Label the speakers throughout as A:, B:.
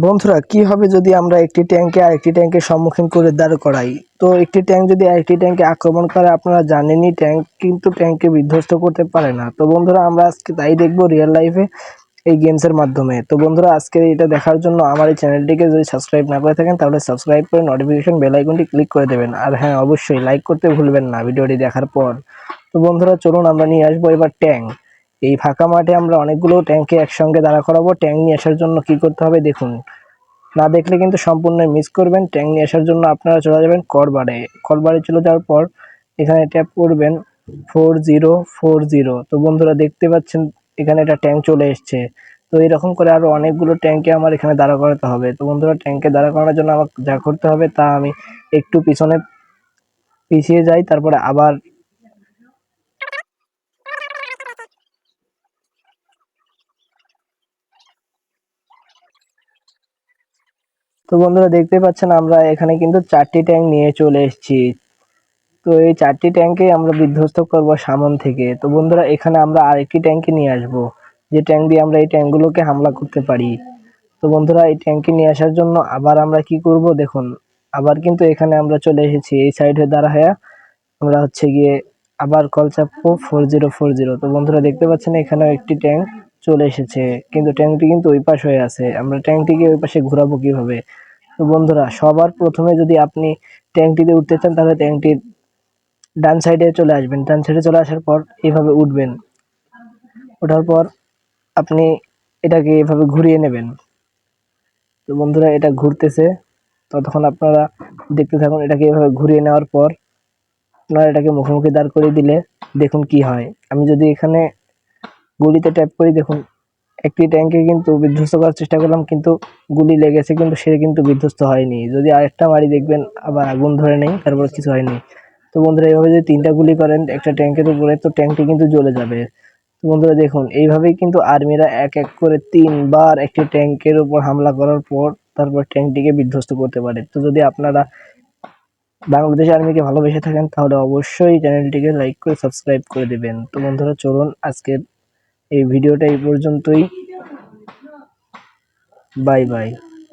A: বন্ধুরা কি হবে যদি আমরা একটি ট্যাঙ্কে আরেকটি ট্যাঙ্কের সম্মুখীন করে দাঁড় করাই। তো একটি ট্যাঙ্ক যদি আরেকটি ট্যাঙ্কে আক্রমণ করে, আপনারা জানেনই ট্যাঙ্ক কিন্তু ট্যাঙ্ককে বিধ্বস্ত করতে পারে না। তো বন্ধুরা আমরা আজকে তাই দেখবো রিয়েল লাইফে এই গেমসের মাধ্যমে। তো বন্ধুরা আজকে এটা দেখার জন্য আমার এই চ্যানেলটিকে যদি সাবস্ক্রাইব না করে থাকেন তাহলে সাবস্ক্রাইব করে নোটিফিকেশন বেল আইকনটি ক্লিক করে দেবেন। আর হ্যাঁ, অবশ্যই লাইক করতে ভুলবেন না ভিডিওটি দেখার পর। তো বন্ধুরা চলুন আমরা নিয়ে আসবো এবার ট্যাঙ্ক। এই ফাঁকা মাঠে আমরা অনেকগুলো ট্যাঙ্কে একসঙ্গে দাঁড়া করাবো। ট্যাঙ্ক নিয়ে আসার জন্য কি করতে হবে দেখুন, না দেখলে কিন্তু সম্পূর্ণ মিস করবেন। ট্যাঙ্ক নিয়ে আসার জন্য আপনারা চলে যাবেন করবারে। করবারে চলে যাওয়ার পর এখানে ট্যাপ করবেন 4040। তো বন্ধুরা দেখতে পাচ্ছেন এখানে একটা ট্যাঙ্ক চলে এসছে। তো এরকম করে আরো অনেকগুলো ট্যাঙ্কে আমার এখানে দাঁড়া করাতে হবে। তো বন্ধুরা ট্যাঙ্কে দাঁড়া করানোর জন্য আমার যা করতে হবে তা আমি একটু পিছনে পিছিয়ে যাই, তারপরে আবার তো বন্ধুরা দেখতে পাচ্ছেন আমরা এখানে কিন্তু 4টি ট্যাঙ্ক নিয়ে চলে এসেছি। তো এই 4টি ট্যাঙ্কে আমরা বিধ্বস্ত করব সামন থেকে। তো বন্ধুরা এখানে আমরা আরেকটি ট্যাঙ্কে নিয়ে আসব, যে ট্যাঙ্ক দিয়ে আমরা এই ট্যাঙ্কগুলোকে হামলা করতে পারি। তো বন্ধুরা এই ট্যাঙ্কে নিয়ে আসার জন্য আবার আমরা কি করব দেখুন, আবার কিন্তু এখানে আমরা চলে এসেছি এই সাইডে দাঁড়ায়া। আমরা হচ্ছে গিয়ে আবার কল চাপবো 4040। তো বন্ধুরা দেখতে পাচ্ছেন এখানেও একটি ট্যাঙ্ক চলে এসেছে, কিন্তু ট্যাঙ্কটি কিন্তু ওই পাশ হয়ে আছে। আমরা ট্যাঙ্কটিকে ওই পাশে ঘোরাবো কিভাবে? তো বন্ধুরা সবার প্রথমে যদি আপনি ট্যাঙ্কটিতে উঠতে চান তাহলে ট্যাঙ্কটির ডান সাইডে চলে আসবেন। ডান সাইডে চলে আসার পর এইভাবে উঠবেন। ওঠার পর আপনি এটাকে এভাবে ঘুরিয়ে নেবেন। তো বন্ধুরা এটা ঘুরতেছে, ততক্ষণ আপনারা দেখতে থাকুন। এটাকে এভাবে ঘুরিয়ে নেওয়ার পর আপনারা এটাকে মুখোমুখি দাঁড় করিয়ে দিলে দেখুন কি হয়। আমি যদি এখানে গুলিতে ট্যাপ করি দেখুন, একটি ট্যাঙ্কে কিন্তু বিধ্বস্ত করার চেষ্টা করলাম, কিন্তু গুলি লেগেছে, কিন্তু সে কিন্তু বিধ্বস্ত হয়নি। যদি আরেকটা মারি দেখবেন আবার আগুন ধরে নেই, তারপর কিছু হয়নি। তো বন্ধুরা এইভাবে যদি 3টা গুলি করেন একটা ট্যাঙ্কের উপরে, তো ট্যাঙ্কটি কিন্তু জ্বলে যাবে। তো বন্ধুরা দেখুন এইভাবেই কিন্তু আর্মিরা এক এক করে 3বার একটি ট্যাঙ্কের উপর হামলা করার পর তারপর ট্যাঙ্কটিকে বিধ্বস্ত করতে পারে। তো যদি আপনারা বাংলাদেশ আর্মিকে ভালোবেসে থাকেন তাহলে অবশ্যই চ্যানেলটিকে লাইক করে সাবস্ক্রাইব করে দিবেন। তো বন্ধুরা চলুন আজকের এই ভিডিওটা এই পর্যন্তই। Bye bye.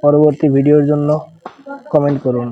A: পরবর্তী ভিডিওর জন্য কমেন্ট করুন।